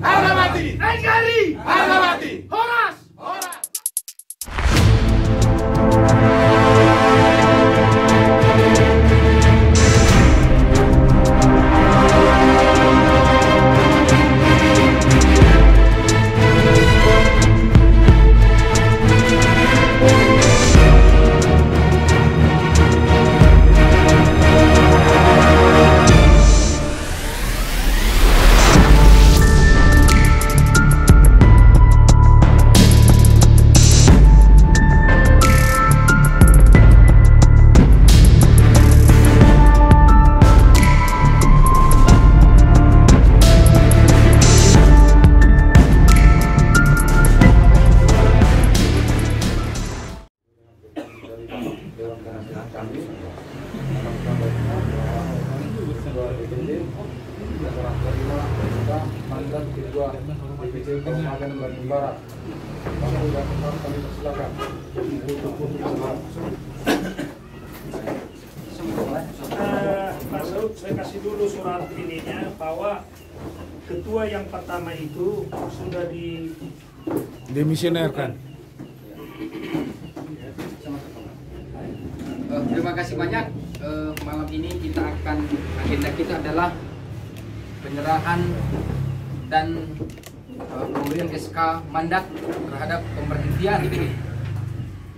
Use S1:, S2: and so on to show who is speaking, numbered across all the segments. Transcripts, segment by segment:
S1: Harga mati.
S2: NKRI.
S1: Harga mati.
S2: Horas.
S1: Horas.
S3: DPC Kabupaten Bandung Barat. Kami persilakan
S2: Pak Saud, saya kasih dulu surat ininya bahwa ketua yang pertama itu sudah
S4: demisionerkan.
S5: Terima kasih banyak. Malam ini agenda kita adalah penyerahan dan pemberian SK mandat terhadap pemberhentian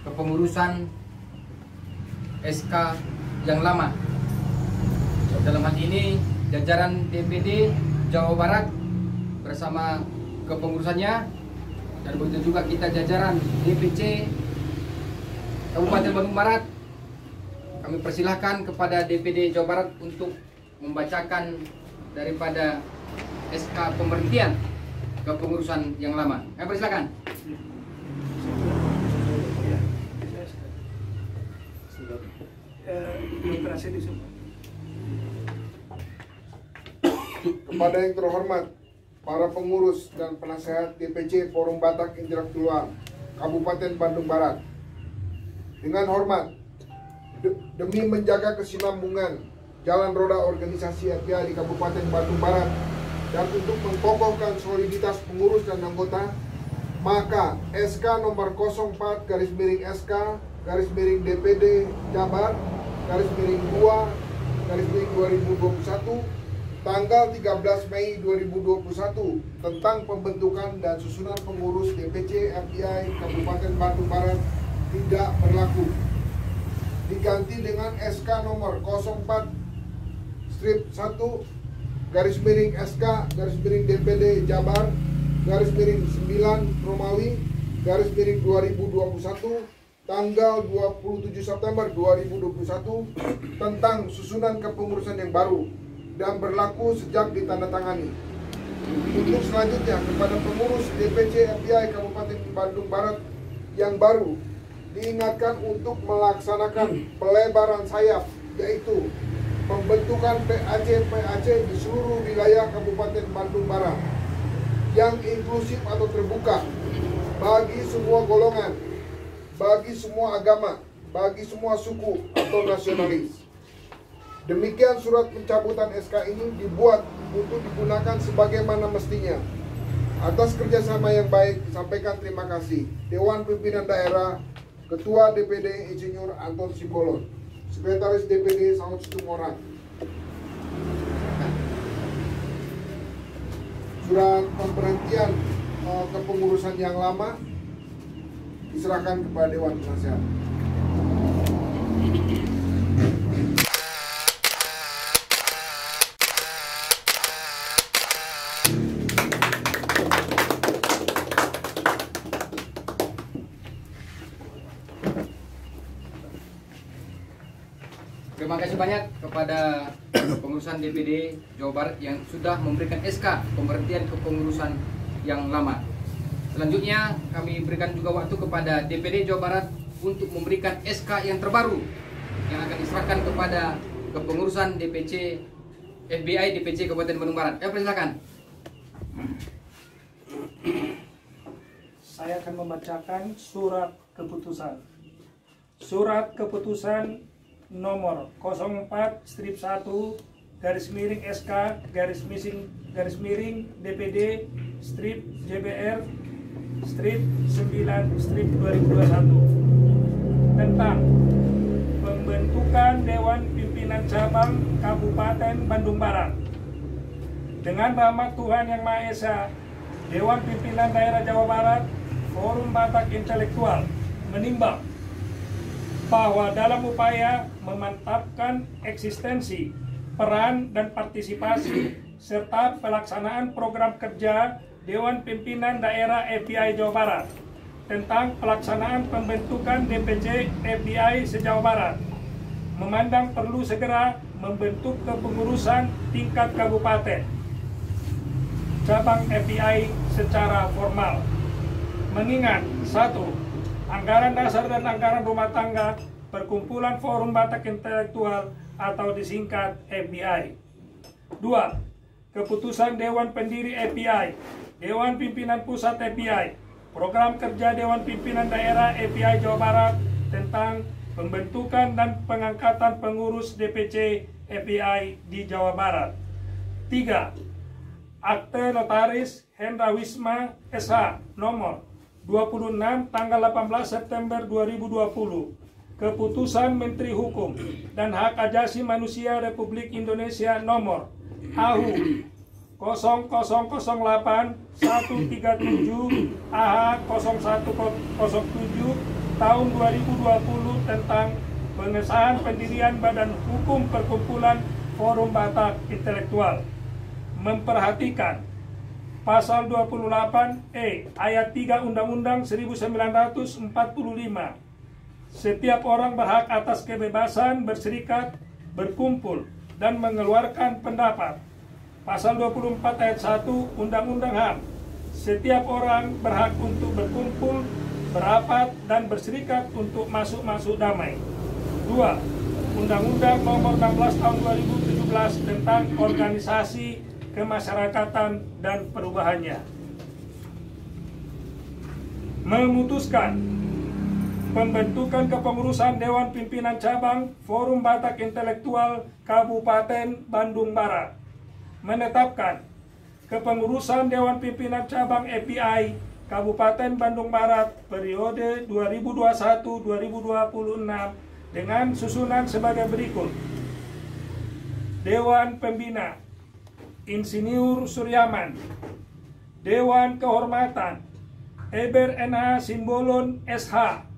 S5: kepengurusan SK yang lama. Dalam hal ini jajaran DPD Jawa Barat bersama kepengurusannya, dan begitu juga kita jajaran DPC Kabupaten Bandung Barat. Kami persilahkan kepada DPD Jawa Barat untuk membacakan daripada SK pemberhentian kepengurusan yang lama. Kami persilahkan.
S3: kepada yang terhormat para pengurus dan penasehat DPC Forum Batak Intelektual Kabupaten Bandung Barat. Dengan hormat, demi menjaga kesinambungan jalan roda organisasi FPI di Kabupaten Bandung Barat dan untuk mengkokohkan soliditas pengurus dan anggota, maka SK nomor 04 garis miring SK garis miring DPD Jabar garis miring 2 garis miring 2021 tanggal 13 Mei 2021 tentang pembentukan dan susunan pengurus DPC FPI Kabupaten Bandung Barat tidak berlaku, diganti dengan SK nomor 04/1 garis miring SK garis miring DPD Jabar garis miring 9 Romawi garis miring 2021 tanggal 27 September 2021 tentang susunan kepengurusan yang baru dan berlaku sejak ditandatangani. Untuk selanjutnya, kepada pengurus DPC FPI Kabupaten Bandung Barat yang baru diingatkan untuk melaksanakan pelebaran sayap, yaitu pembentukan PAC di seluruh wilayah Kabupaten Bandung Barat yang inklusif atau terbuka bagi semua golongan, bagi semua agama, bagi semua suku atau nasionalis. Demikian surat pencabutan SK ini dibuat untuk digunakan sebagaimana mestinya. Atas kerjasama yang baik, sampaikan terima kasih. Dewan Pimpinan Daerah, Ketua DPD Insinyur Anton Simbolon, Sekretaris DPD Saud Situmorang. Surat pemberhentian kepengurusan yang lama diserahkan kepada Dewan Penasehat.
S5: Terima kasih banyak kepada pengurusan DPD Jawa Barat yang sudah memberikan SK pemberhentian kepengurusan yang lama. Selanjutnya kami berikan juga waktu kepada DPD Jawa Barat untuk memberikan SK yang terbaru yang akan diserahkan kepada kepengurusan DPC FBI DPC Kabupaten Bandung Barat. Persilakan.
S2: Saya akan membacakan surat keputusan. Surat keputusan nomor 04/1 garis miring SK garis miring DPD strip JBR strip 9 strip 2021 tentang pembentukan Dewan Pimpinan Cabang Kabupaten Bandung Barat. Dengan rahmat Tuhan Yang Maha Esa, Dewan Pimpinan Daerah Jawa Barat, Forum Batak Intelektual menimbang bahwa dalam upaya memantapkan eksistensi, peran, dan partisipasi serta pelaksanaan program kerja Dewan Pimpinan Daerah FBI Jawa Barat tentang pelaksanaan pembentukan DPC FBI se-Jawa Barat, memandang perlu segera membentuk kepengurusan tingkat kabupaten cabang FBI secara formal. Mengingat 1. Anggaran dasar dan anggaran rumah tangga Perkumpulan Forum Batak Intelektual atau disingkat FBI. 2. Keputusan Dewan Pendiri FBI, Dewan Pimpinan Pusat FBI, Program Kerja Dewan Pimpinan Daerah FBI Jawa Barat tentang pembentukan dan pengangkatan pengurus DPC FBI di Jawa Barat. 3. Akte Notaris Hendra Wisma SH nomor 26 tanggal 18 September 2020. Keputusan Menteri Hukum dan Hak Asasi Manusia Republik Indonesia nomor AHU 0008 137 AH 0107 tahun 2020 tentang pengesahan pendirian Badan Hukum Perkumpulan Forum Batak Intelektual. Memperhatikan Pasal 28E ayat 3 Undang-Undang 1945. Setiap orang berhak atas kebebasan berserikat, berkumpul, dan mengeluarkan pendapat. Pasal 24 ayat 1 Undang-Undang HAM. Setiap orang berhak untuk berkumpul, berapat, dan berserikat untuk masuk damai. 2. Undang-Undang nomor 16 tahun 2017 tentang organisasi kemasyarakatan dan perubahannya. Memutuskan pembentukan kepengurusan Dewan Pimpinan Cabang Forum Batak Intelektual Kabupaten Bandung Barat. Menetapkan kepengurusan Dewan Pimpinan Cabang FBI Kabupaten Bandung Barat periode 2021-2026 dengan susunan sebagai berikut. Dewan Pembina Insinyur Suryaman. Dewan Kehormatan Eber NH Simbolon SH.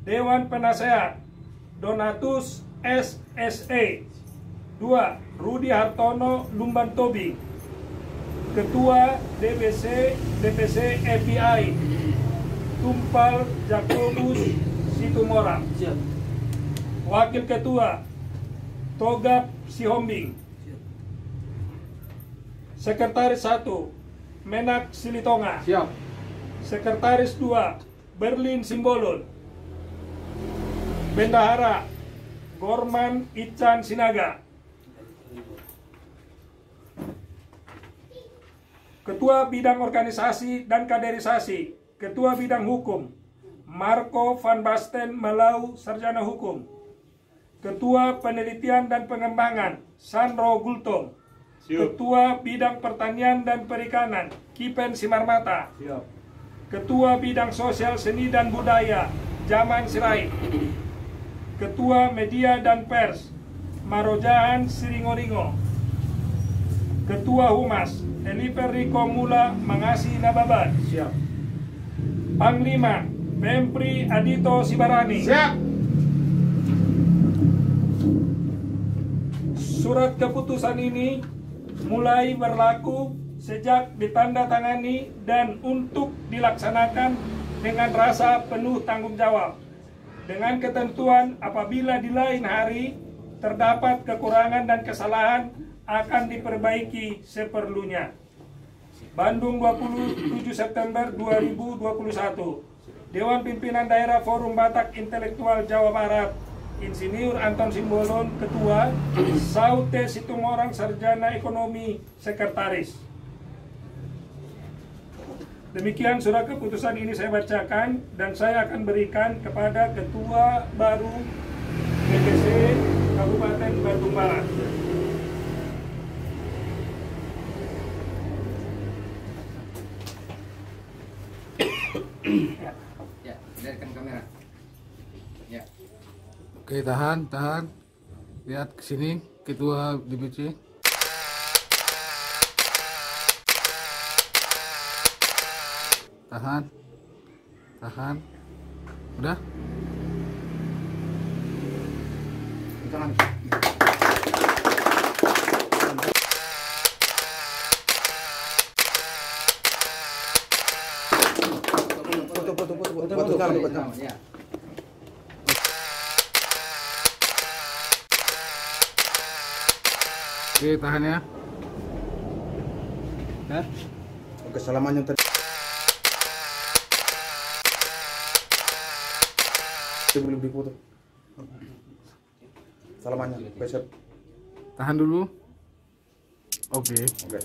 S2: Dewan Penasehat Donatus SSE. 2. Rudi Hartono Lumban Tobi. Ketua DPC FBI Tumpal Jakobus Situmorang. Wakil Ketua Togap Sihombing. Sekretaris 1 Menak Silitonga.
S5: Siap.
S2: Sekretaris 2 Berlin Simbolon. Bendahara Gorman Ican Sinaga. Ketua Bidang Organisasi dan Kaderisasi, Ketua Bidang Hukum Marco Van Basten Malau Sarjana Hukum. Ketua Penelitian dan Pengembangan Sandro Gultom. Ketua Bidang Pertanian dan Perikanan Kipen Simarmata.
S5: Siap.
S2: Ketua Bidang Sosial Seni dan Budaya Jaman Sirait. Ketua Media dan Pers Marojahan Siringoringo. Ketua Humas Eliper Riko Mula Mangasi Nababan.
S5: Siap.
S2: Panglima Mempri Adito Sibarani.
S5: Siap.
S2: Surat keputusan ini mulai berlaku sejak ditandatangani dan untuk dilaksanakan dengan rasa penuh tanggung jawab. Dengan ketentuan apabila di lain hari terdapat kekurangan dan kesalahan akan diperbaiki seperlunya. Bandung 27 September 2021. Dewan Pimpinan Daerah Forum Batak Intelektual Jawa Barat Insinyur Anton Simbolon Ketua, Saute Situmorang Sarjana Ekonomi Sekretaris. Demikian surat keputusan ini saya bacakan dan saya akan berikan kepada Ketua baru DPC Kabupaten Bandung Barat.
S5: Ya, lihatkan kamera. Ya.
S1: Oke, tahan. Lihat ke sini, ketua DPC. Tahan. Udah?
S3: Tangan.
S5: Foto. Ya.
S1: Oke, tahan ya.
S3: Oke, selamanya tadi. Belum dipoto. Selamanya, besok.
S1: Tahan dulu. Oke.
S3: Oke.